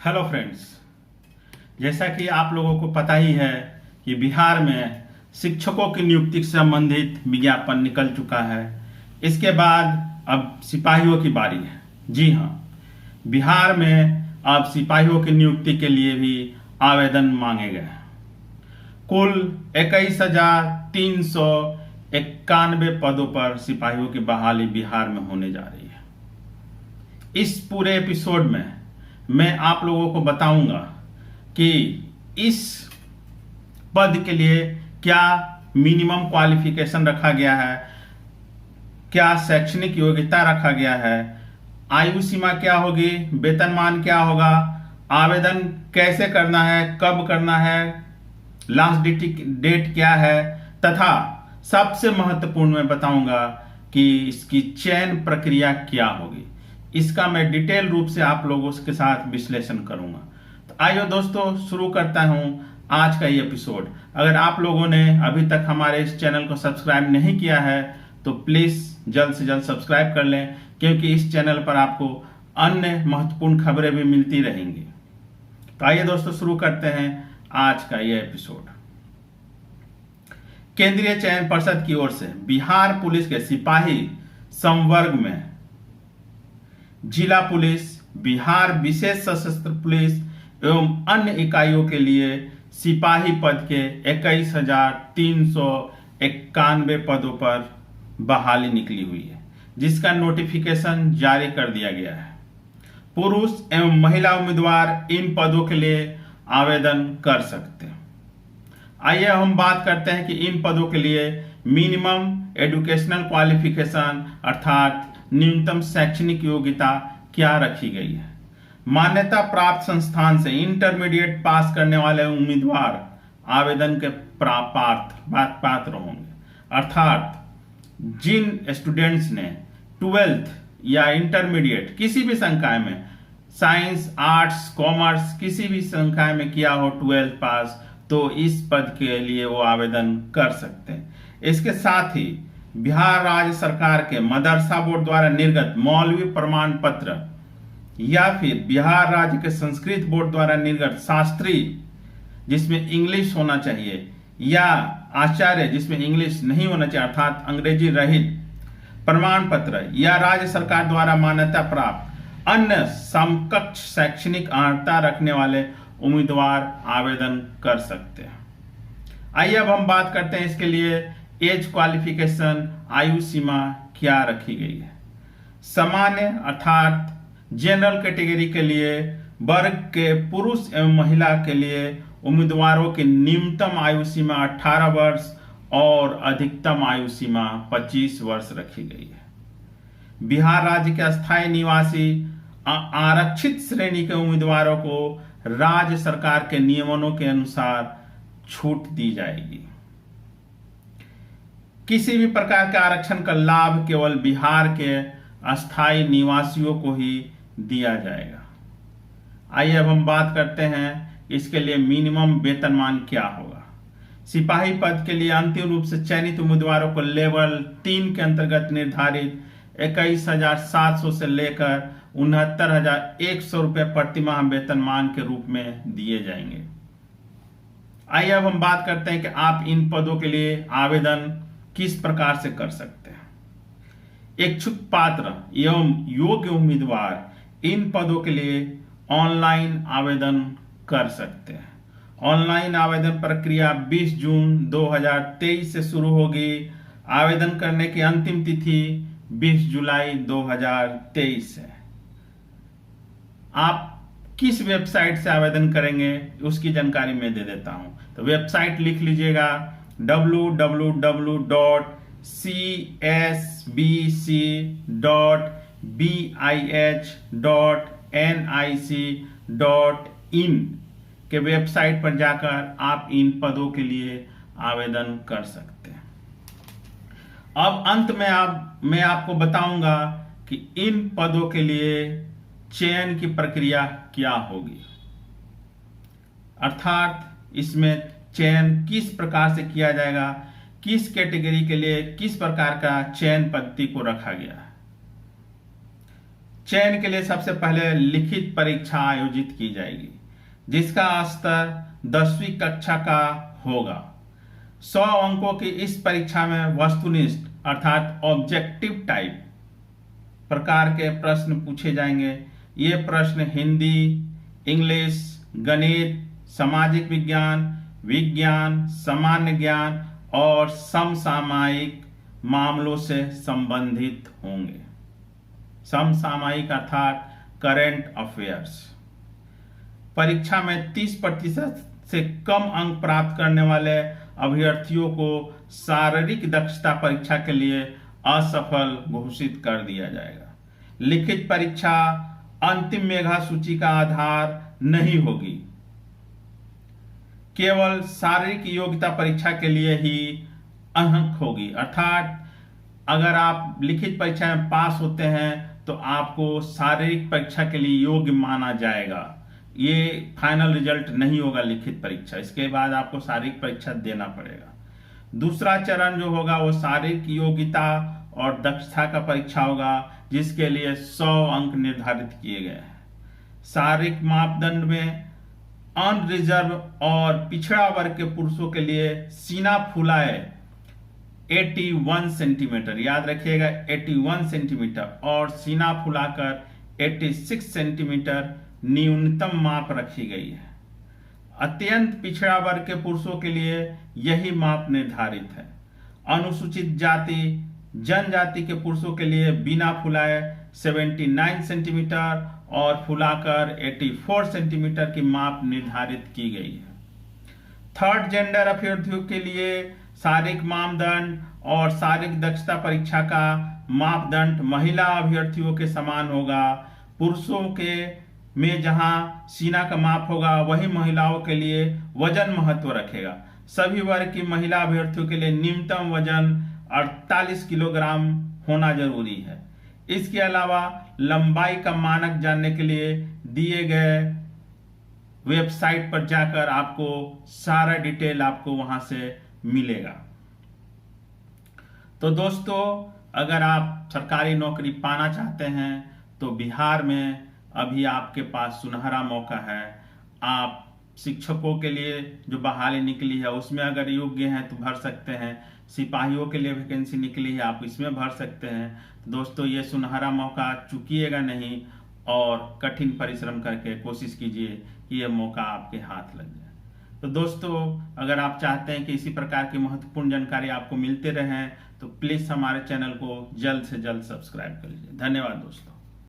Hello friends, जैसा कि आप लोगों को पता ही है कि बिहार में शिक्षकों की नियुक्ति से संबंधित विज्ञापन निकल चुका है। इसके बाद अब सिपाहियों की बारी है। जी हाँ, बिहार में अब सिपाहियों की नियुक्ति के लिए भी आवेदन मांगे गए हैं। कुल 21,391 पदों पर सिपाहियों की बहाली बिहार में होने जा रही है। इस पूरे एपिसोड में मैं आप लोगों को बताऊंगा कि इस पद के लिए क्या मिनिमम क्वालिफिकेशन रखा गया है, क्या शैक्षणिक योग्यता रखा गया है, आयु सीमा क्या होगी, वेतनमान क्या होगा, आवेदन कैसे करना है, कब करना है, लास्ट डेट क्या है, तथा सबसे महत्वपूर्ण मैं बताऊंगा कि इसकी चयन प्रक्रिया क्या होगी। इसका मैं डिटेल रूप से आप लोगों के साथ विश्लेषण करूंगा। तो आइए दोस्तों, शुरू करता हूं आज का ये एपिसोड। अगर आप लोगों ने अभी तक हमारे इस चैनल को सब्सक्राइब नहीं किया है तो प्लीज जल्द से जल्द सब्सक्राइब कर लें, क्योंकि इस चैनल पर आपको अन्य महत्वपूर्ण खबरें भी मिलती रहेंगी। तो आइए दोस्तों, शुरू करते हैं आज का यह एपिसोड। केंद्रीय चयन पर्षद की ओर से बिहार पुलिस के सिपाही संवर्ग में जिला पुलिस, बिहार विशेष सशस्त्र पुलिस एवं अन्य इकाइयों के लिए सिपाही पद के 21,391 पदों पर बहाली निकली हुई है, जिसका नोटिफिकेशन जारी कर दिया गया है। पुरुष एवं महिला उम्मीदवार इन पदों के लिए आवेदन कर सकते हैं। आइए हम बात करते हैं कि इन पदों के लिए मिनिमम एजुकेशनल क्वालिफिकेशन अर्थात न्यूनतम शैक्षणिक योग्यता क्या रखी गई है। मान्यता प्राप्त संस्थान से इंटरमीडिएट पास करने वाले उम्मीदवार आवेदन के पात्र होंगे, अर्थात जिन स्टूडेंट्स ने 12th या इंटरमीडिएट किसी भी संकाय में, साइंस, आर्ट्स, कॉमर्स किसी भी संकाय में किया हो 12th पास, तो इस पद के लिए वो आवेदन कर सकते हैं। इसके साथ ही बिहार राज्य सरकार के मदरसा बोर्ड द्वारा निर्गत मौलवी प्रमाण पत्र या फिर बिहार राज्य के संस्कृत बोर्ड द्वारा निर्गत शास्त्री जिसमें इंग्लिश होना चाहिए, या आचार्य जिसमें इंग्लिश नहीं होना चाहिए अर्थात अंग्रेजी रहित प्रमाण पत्र, या राज्य सरकार द्वारा मान्यता प्राप्त अन्य समकक्ष शैक्षणिक अर्हता रखने वाले उम्मीदवार आवेदन कर सकते हैं। आइए अब हम बात करते हैं इसके लिए एज क्वालिफिकेशन, आयु सीमा क्या रखी गई है। सामान्य अर्थात जनरल कैटेगरी के लिए वर्ग के पुरुष एवं महिला के लिए उम्मीदवारों की न्यूनतम आयु सीमा 18 वर्ष और अधिकतम आयु सीमा 25 वर्ष रखी गई है। बिहार राज्य के अस्थायी निवासी आरक्षित श्रेणी के उम्मीदवारों को राज्य सरकार के नियमों के अनुसार छूट दी जाएगी। किसी भी प्रकार के आरक्षण का लाभ केवल बिहार के अस्थायी निवासियों को ही दिया जाएगा। आइए अब हम बात करते हैं इसके लिए मिनिमम वेतनमान क्या होगा। सिपाही पद के लिए अंतिम रूप से चयनित उम्मीदवारों को लेवल 3 के अंतर्गत निर्धारित 21,700 से लेकर 69,100 रुपये प्रतिमाह वेतनमान के रूप में दिए जाएंगे। आइए अब हम बात करते हैं कि आप इन पदों के लिए आवेदन किस प्रकार से कर सकते हैं। इच्छुक पात्र एवं योग्य उम्मीदवार इन पदों के लिए ऑनलाइन आवेदन कर सकते हैं। ऑनलाइन आवेदन प्रक्रिया 20 जून 2023 से शुरू होगी। आवेदन करने की अंतिम तिथि 20 जुलाई 2023 है। आप किस वेबसाइट से आवेदन करेंगे उसकी जानकारी मैं दे देता हूं। तो वेबसाइट लिख लीजिएगा www.csbc.bih.nic.in के वेबसाइट पर जाकर आप इन पदों के लिए आवेदन कर सकते हैं। अब अंत में मैं आपको बताऊंगा कि इन पदों के लिए चयन की प्रक्रिया क्या होगी, अर्थात इसमें चयन किस प्रकार से किया जाएगा, किस कैटेगरी के लिए किस प्रकार का चयन पद्धति को रखा गया है। चयन के लिए सबसे पहले लिखित परीक्षा आयोजित की जाएगी, जिसका स्तर 10वीं कक्षा का होगा। 100 अंकों की इस परीक्षा में वस्तुनिष्ठ अर्थात ऑब्जेक्टिव टाइप प्रकार के प्रश्न पूछे जाएंगे। ये प्रश्न हिंदी, इंग्लिश, गणित, सामाजिक विज्ञान, विज्ञान, सामान्य ज्ञान और समसामयिक मामलों से संबंधित होंगे। समसामयिक अर्थात करंट अफेयर्स। परीक्षा में 30% से कम अंक प्राप्त करने वाले अभ्यर्थियों को शारीरिक दक्षता परीक्षा के लिए असफल घोषित कर दिया जाएगा। लिखित परीक्षा अंतिम मेधा सूची का आधार नहीं होगी, केवल शारीरिक योग्यता परीक्षा के लिए ही अंक होगी। अर्थात अगर आप लिखित परीक्षा में पास होते हैं तो आपको शारीरिक परीक्षा के लिए योग्य माना जाएगा। ये फाइनल रिजल्ट नहीं होगा लिखित परीक्षा, इसके बाद आपको शारीरिक परीक्षा देना पड़ेगा। दूसरा चरण जो होगा वो शारीरिक योग्यता और दक्षता का परीक्षा होगा, जिसके लिए 100 अंक निर्धारित किए गए हैं। शारीरिक मापदंड में अनरिजर्व और पिछड़ा वर्ग के पुरुषों के लिए सीना फुलाए 81 सेंटीमीटर, याद रखिएगा 81 सेंटीमीटर, और सीना फुलाकर 86 सेंटीमीटर न्यूनतम माप रखी गई है। अत्यंत पिछड़ा वर्ग के पुरुषों के लिए यही माप निर्धारित है। अनुसूचित जाति जनजाति के पुरुषों के लिए बिना फुलाए 79 सेंटीमीटर और फुलाकर 84 सेंटीमीटर की माप निर्धारित की गई है। थर्ड जेंडर अभ्यर्थियों के लिए शारीरिक मापदंड और शारीरिक दक्षता परीक्षा का मापदंड महिला अभ्यर्थियों के समान होगा। पुरुषों के में जहां सीना का माप होगा, वही महिलाओं के लिए वजन महत्व रखेगा। सभी वर्ग की महिला अभ्यर्थियों के लिए न्यूनतम वजन 48 किलोग्राम होना जरूरी है। इसके अलावा लंबाई का मानक जानने के लिए दिए गए वेबसाइट पर जाकर आपको सारा डिटेल आपको वहां से मिलेगा। तो दोस्तों, अगर आप सरकारी नौकरी पाना चाहते हैं तो बिहार में अभी आपके पास सुनहरा मौका है। आप शिक्षकों के लिए जो बहाली निकली है उसमें अगर योग्य हैं तो भर सकते हैं। सिपाहियों के लिए वैकेंसी निकली है, आप इसमें भर सकते हैं। तो दोस्तों, ये सुनहरा मौका चूकिएगा नहीं और कठिन परिश्रम करके कोशिश कीजिए कि ये मौका आपके हाथ लग जाए। तो दोस्तों, अगर आप चाहते हैं कि इसी प्रकार की महत्वपूर्ण जानकारी आपको मिलते रहें तो प्लीज़ हमारे चैनल को जल्द से जल्द सब्सक्राइब कर लीजिए। धन्यवाद दोस्तों।